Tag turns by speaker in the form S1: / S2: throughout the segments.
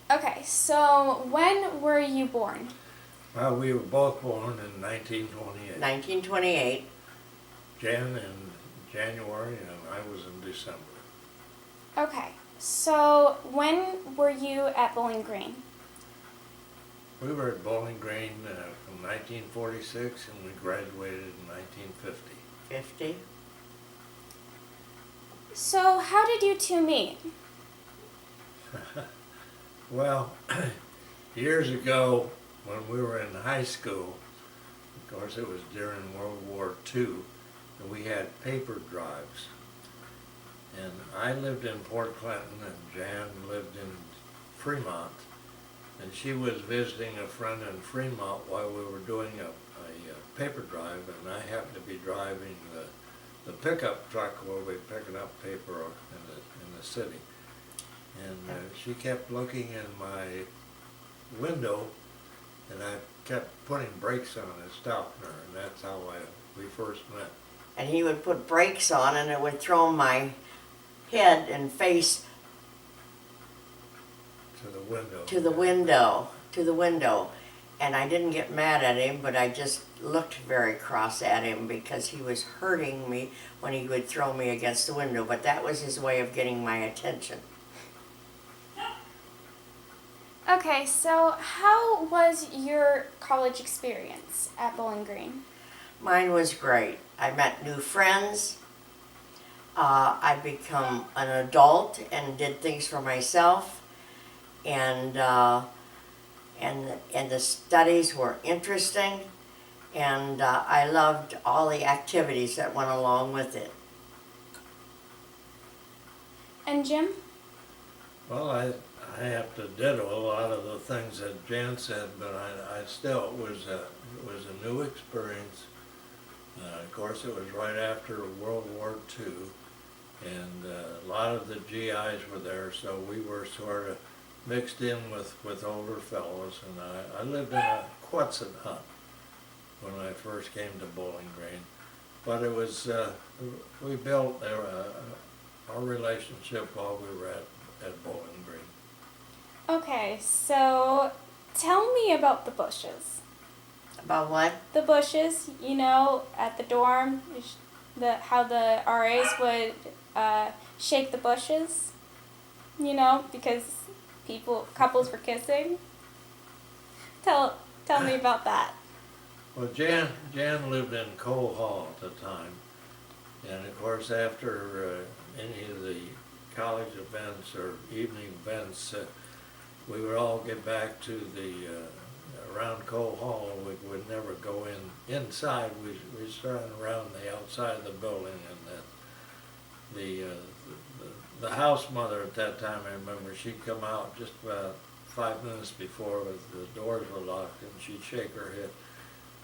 S1: Okay, so when were you born?
S2: Well, we were both born in 1928.
S3: 1928.
S2: Jan in January and I was in December.
S1: Okay, so when were you at Bowling Green?
S2: We were at Bowling Green from 1946 and we graduated in 1950.
S3: 50.
S1: So how did you two meet?
S2: Well, years ago when we were in high school, of course it was during World War II, and we had paper drives. And I lived in Port Clinton and Jan lived in Fremont. And she was visiting a friend in Fremont while we were doing a paper drive, and I happened to be driving the pickup truck where we were picking up paper in the city. And she kept looking in my window, and I kept putting brakes on and stopping her, and that's how we first met.
S3: And he would put brakes on and it would throw my head and face
S2: To the window.
S3: to the window. And I didn't get mad at him, but I just looked very cross at him because he was hurting me when he would throw me against the window. But that was his way of getting my attention.
S1: Okay, so how was your college experience at Bowling Green?
S3: Mine was great. I met new friends. I become an adult and did things for myself. And the studies were interesting, and I loved all the activities that went along with it.
S1: And Jim?
S2: Well, I have to ditto a lot of the things that Jan said, but I still, it was a new experience. Of course, it was right after World War II, and a lot of the GIs were there, so we were sort of mixed in with older fellows, and I lived in a Quonset hut when I first came to Bowling Green. But it was, we built our relationship while we were at Bowling Green.
S1: Okay, so tell me about the bushes.
S3: About what?
S1: The bushes, you know, at the dorm, how the RAs would shake the bushes, you know, because couples were kissing. Tell me about that.
S2: Well, Jan lived in Cole Hall at the time, and of course after any of the college events or evening events, we would all get back to the around Cole Hall. We would never go inside. We started around the outside of the building, and the house mother at that time, I remember, she'd come out just about 5 minutes before the doors were locked, and she'd shake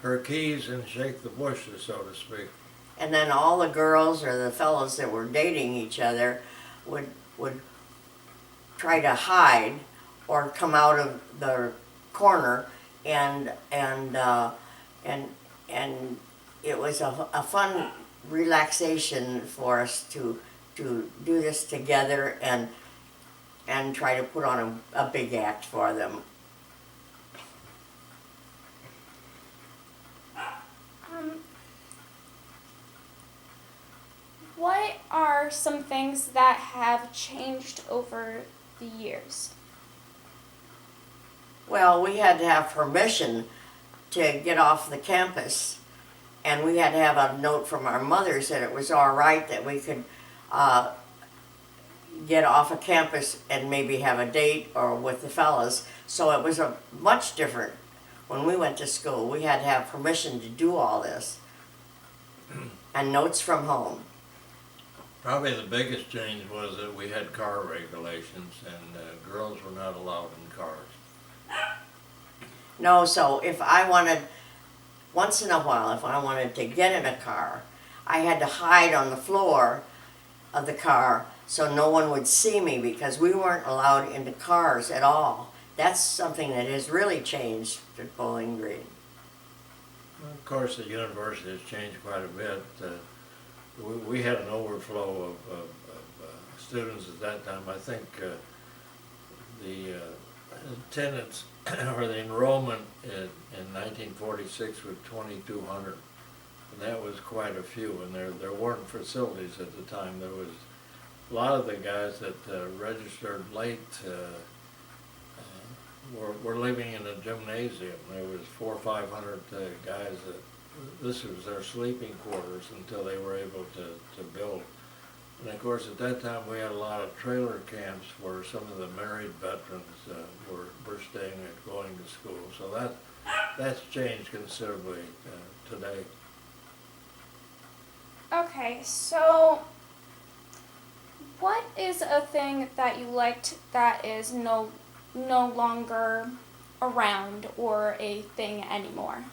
S2: her keys and shake the bushes, so to speak.
S3: And then all the girls or the fellows that were dating each other would try to hide or come out of the corner, and it was a fun relaxation for us to do this together and try to put on a big act for them.
S1: What are some things that have changed over the years?
S3: Well, we had to have permission to get off the campus, and we had to have a note from our mothers that it was all right that we could get off of campus and maybe have a date or with the fellas. So it was a much different. When we went to school, we had to have permission to do all this, and notes from home.
S2: Probably the biggest change was that we had car regulations, and girls were not allowed in cars.
S3: No, so if I wanted, once in a while, if I wanted to get in a car, I had to hide on the floor of the car so no one would see me because we weren't allowed into cars at all. That's something that has really changed at Bowling Green.
S2: Well, of course, the university has changed quite a bit. We had an overflow of students at that time. I think the attendance or the enrollment in 1946 was 2,200. And that was quite a few, and there weren't facilities at the time. There was a lot of the guys that registered late were living in a gymnasium. There was 400 or 500 guys that this was their sleeping quarters until they were able to build. And of course, at that time, we had a lot of trailer camps where some of the married veterans were staying and going to school. So that's changed considerably today.
S1: Okay, so what is a thing that you liked that is no longer around or a thing anymore?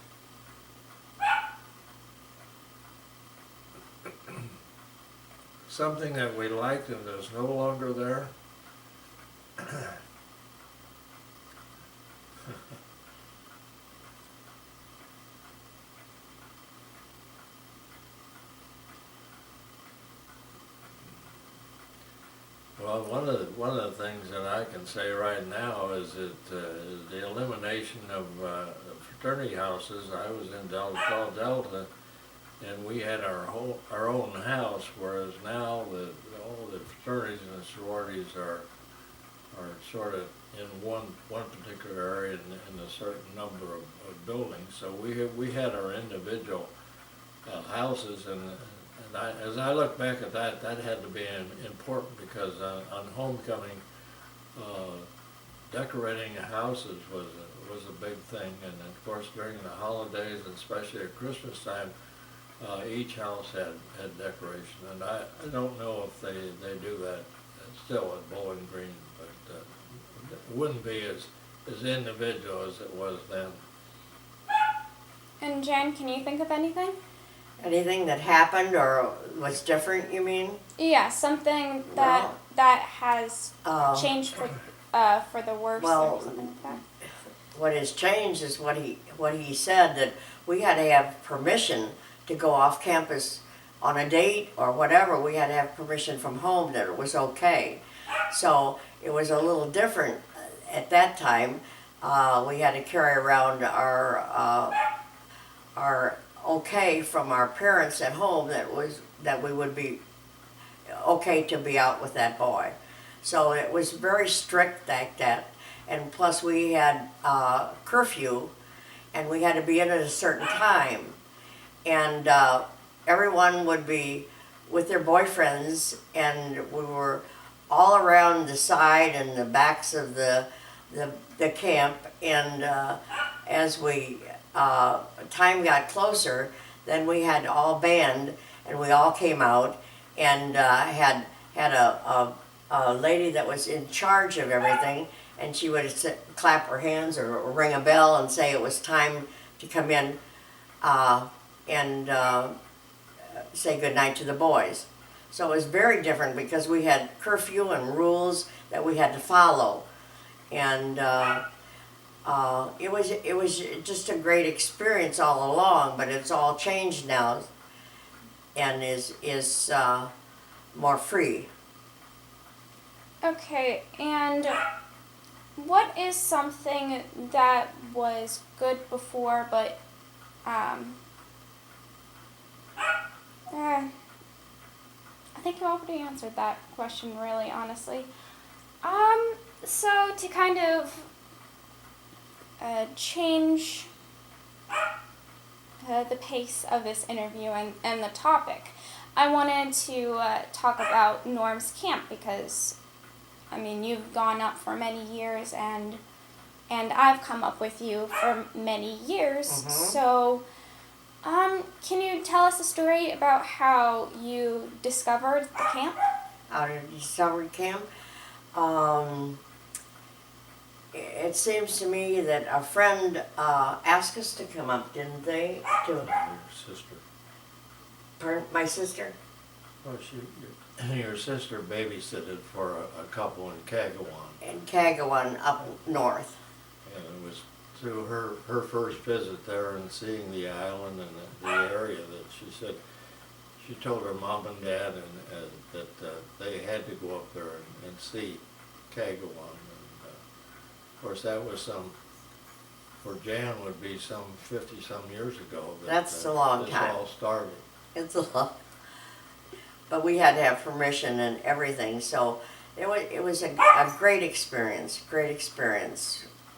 S2: Something that we liked and is no longer there. Well, one of the things that I can say right now is that the elimination of fraternity houses. I was in Delta, and we had our own house, whereas now all the fraternities and the sororities are sort of in one particular area in a certain number of buildings. So we had our individual houses, and as I look back at that had to be important because on homecoming, decorating houses was a big thing, and of course during the holidays, and especially at Christmas time, each house had decoration, and I don't know if they do that still at Bowling Green, but it wouldn't be as individual as it was then.
S1: And Jen, can you think of anything?
S3: Anything that happened or was different, you mean?
S1: Yeah, something that has changed for the worse
S3: Well,
S1: or something like that.
S3: What has changed is what he said, that we had to have permission to go off campus on a date or whatever. We had to have permission from home that it was okay. So it was a little different at that time. We had to carry around our okay from our parents at home that we would be okay to be out with that boy. So it was very strict like that. And plus we had curfew, and we had to be in at a certain time. And everyone would be with their boyfriends, and we were all around the side and the backs of the camp. And as time got closer, then we had all band, and we all came out and had a lady that was in charge of everything, and she would clap her hands or ring a bell and say it was time to come in and say goodnight to the boys. So it was very different because we had curfew and rules that we had to follow, and it was just a great experience all along. But it's all changed now, and is more free.
S1: Okay, and what is something that was good before, but I think you already answered that question, really, honestly. So to kind of change the pace of this interview and the topic, I wanted to talk about Norm's camp because, I mean, you've gone up for many years and I've come up with you for many years.
S3: Mm-hmm.
S1: So, can you tell us a story about how you discovered the camp?
S3: How to discover camp? It seems to me that a friend asked us to come up, didn't they?
S2: Your sister.
S3: My sister?
S2: Well, your sister babysitted for a couple in Kagawan.
S3: In Kagawan up north.
S2: And it was through her first visit there and seeing the island and the area that she told her mom and dad that they had to go up there and see Kagawan. Of course, that was for Jan would be some 50-some years ago.
S3: That's a long
S2: this
S3: time.
S2: all started.
S3: It's a lot. But we had to have permission and everything, so it was a great experience,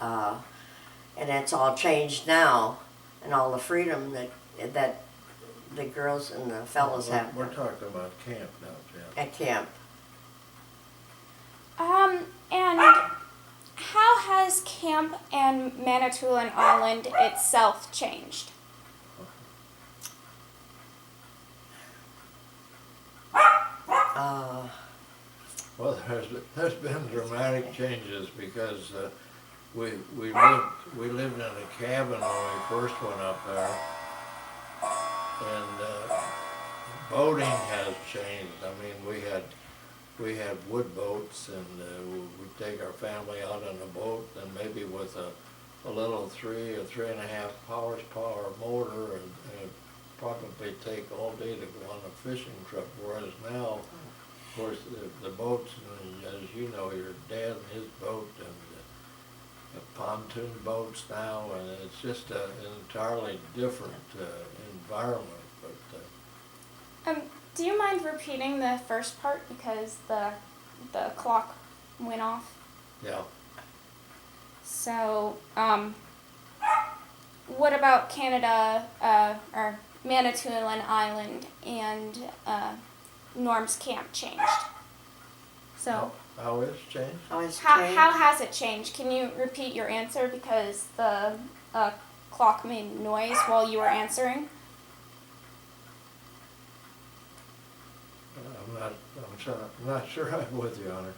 S3: and it's all changed now, and all the freedom that the girls and the fellows have
S2: We're talking about camp now, Jan.
S3: at camp.
S1: And how has camp and Manitoulin Island itself changed?
S2: Well, there's been dramatic changes because we lived in a cabin when we first went up there, and boating has changed. I mean, we had wood boats, and we'd take our family out on a boat, and maybe with a little 3 or 3.5 horsepower motor, and it'd probably take all day to go on a fishing trip. Whereas now, of course, the boats, as you know, your dad and his boat, and the pontoon boats now, and it's just an entirely different environment. But
S1: Do you mind repeating the first part because the clock went off?
S2: yeah,
S1: So, what about Canada, or Manitoulin Island and Norm's camp changed? So,
S2: how it's changed?
S1: how has it changed? Can you repeat your answer because the clock made noise while you were answering?
S2: I'm not sure I'm with you on it.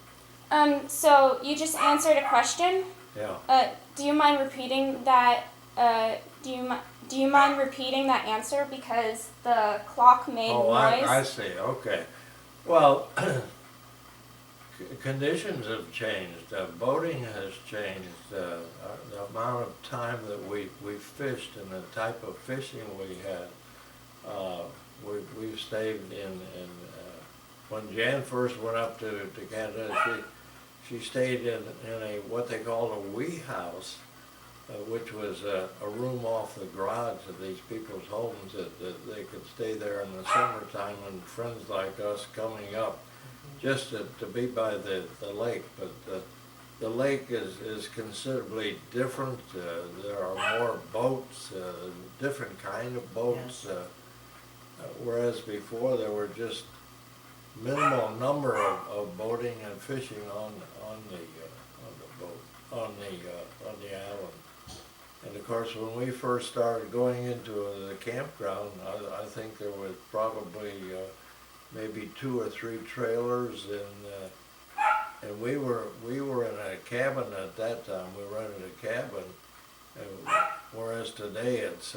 S1: So you just answered a question.
S2: Yeah.
S1: Do you mind repeating that? Do you mind repeating that answer because the clock made
S2: Oh,
S1: noise?
S2: I see. Okay. Well, conditions have changed. Boating has changed. The amount of time that we fished and the type of fishing we had. We've stayed in when Jan first went up to Canada, she stayed in a what they called a wee house, which was a room off the garage of these people's homes that they could stay there in the summertime and friends like us coming up just to be by the lake. But the lake is considerably different. There are more boats, different kind of boats,
S3: Yes.
S2: Whereas before there were just minimal number of boating and fishing on the island. And of course, when we first started going into the campground, I think there was probably maybe 2 or 3 trailers, and we were in a cabin at that time. We rented a cabin, and whereas today it's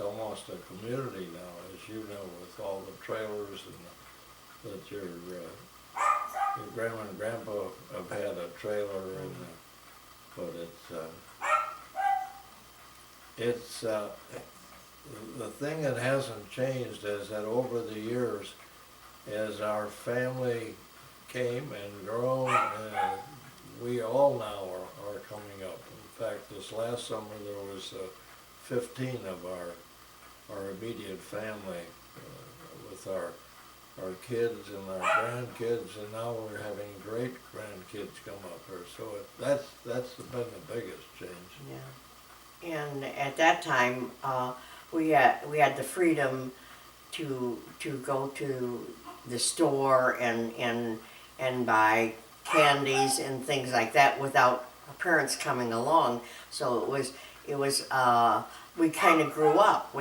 S2: almost a community now, as you know, with all the trailers and that your grandma and grandpa have had a trailer, and but it's the thing that hasn't changed is that over the years, as our family came and grown, we all now are coming up. In fact, this last summer there was 15 of our immediate family with our kids and our grandkids, and now we're having great grandkids come up here. So that's been the biggest change.
S3: Yeah. And at that time, we had the freedom to go to the store and buy candies and things like that without our parents coming along. So it was we kind of grew up.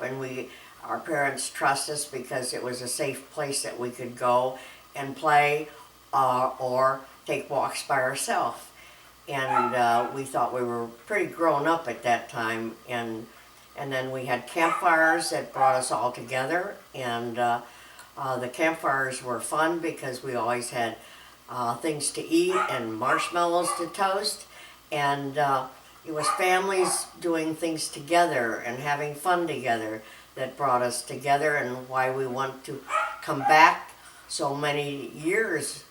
S3: And our parents trust us because it was a safe place that we could go and play or take walks by ourselves. And we thought we were pretty grown up at that time. And then we had campfires that brought us all together. And the campfires were fun because we always had things to eat and marshmallows to toast. And it was families doing things together and having fun together that brought us together, and why we want to come back so many years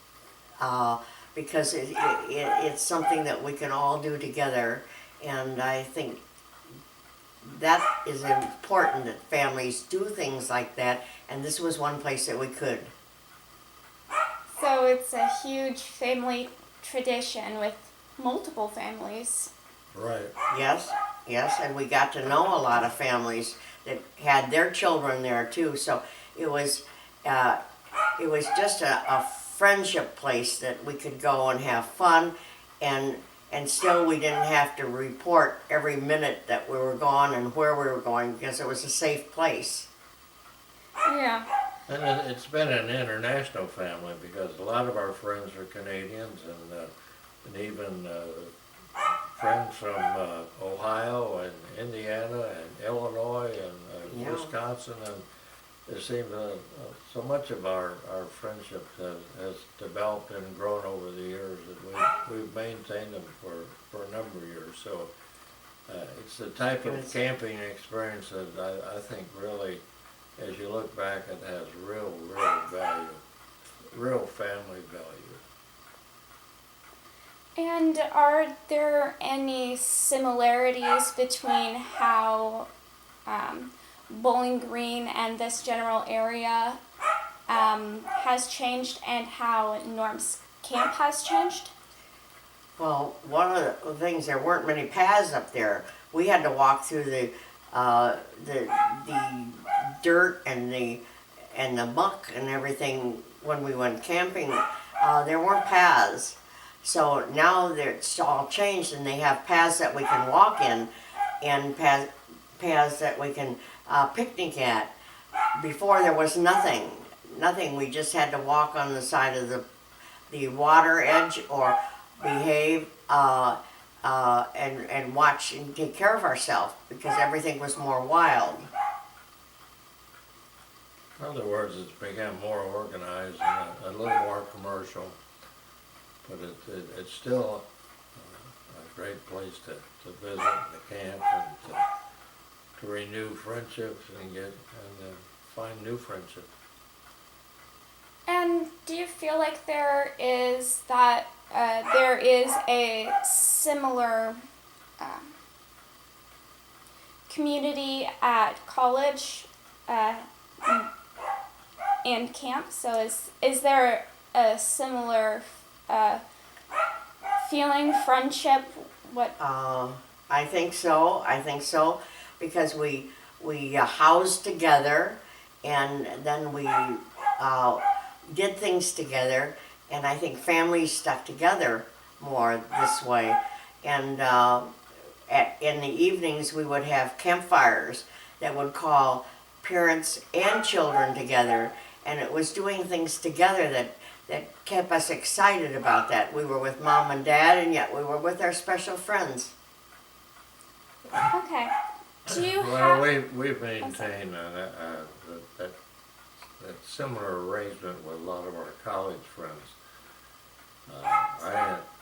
S3: because it's something that we can all do together, and I think that is important that families do things like that, and this was one place that we could.
S1: So it's a huge family tradition with multiple families.
S2: Right.
S3: Yes, yes, and we got to know a lot of families that had their children there too. So it was, uh, it was just a friendship place that we could go and have fun, and still we didn't have to report every minute that we were gone and where we were going because it was a safe place.
S1: Yeah.
S2: And it's been an international family because a lot of our friends are Canadians and even friends from Ohio and Indiana and Illinois and
S3: Yeah.
S2: Wisconsin, and it seems so much of our friendship has developed and grown over the years that we've maintained them for a number of years. So it's the type of camping experience that I think really, as you look back, it has real value, real family value.
S1: And are there any similarities between how Bowling Green and this general area has changed and how Norm's camp has changed?
S3: Well, one of the things, there weren't many paths up there. We had to walk through the dirt and the muck and everything when we went camping. There weren't paths. So now it's all changed, and they have paths that we can walk in, and paths that we can picnic at. Before there was nothing. We just had to walk on the side of the water edge or behave and watch and take care of ourselves because everything was more wild.
S2: In other words, it's become more organized and a little more commercial, but it's still a great place to visit the camp and to renew friendships and find new friendships.
S1: And do you feel like there is a similar community at college and camp? So is there a similar feeling, friendship? What?
S3: I think so. Because we housed together, and then we did things together, and I think families stuck together more this way. And in the evenings we would have campfires that would call parents and children together, and it was doing things together that kept us excited about that. We were with mom and dad, and yet we were with our special friends.
S1: Okay. Do you
S2: Well, we've maintained that similar arrangement with a lot of our college friends.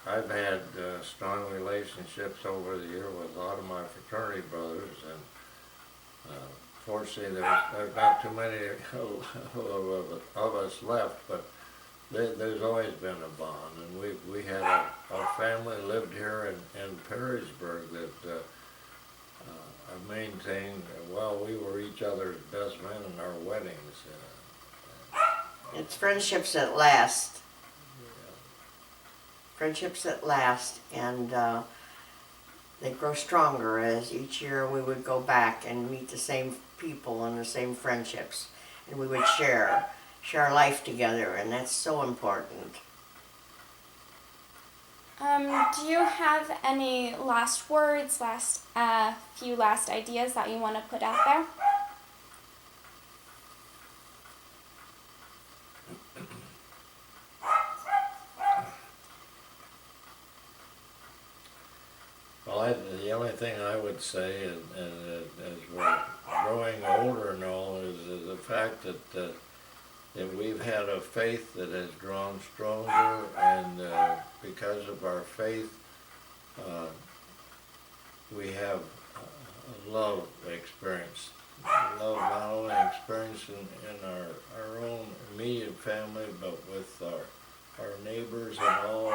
S2: I've had strong relationships over the year with a lot of my fraternity brothers, and fortunately there's not too many of us left, but there's always been a bond, and we had a family lived here in Perrysburg that I've maintained. Well, we were each other's best men in our weddings.
S3: It's friendships that last. Friendships that last, and they grow stronger as each year we would go back and meet the same people and the same friendships, and we would share life together, and that's so important.
S1: Do you have any last words, few last ideas that you want to put out there?
S2: Well, the only thing I would say, and as we're growing older and all, is the fact that we've had a faith that has grown stronger, and because of our faith, we have love experience. Love not only experienced in our own immediate family, but with our neighbors and all,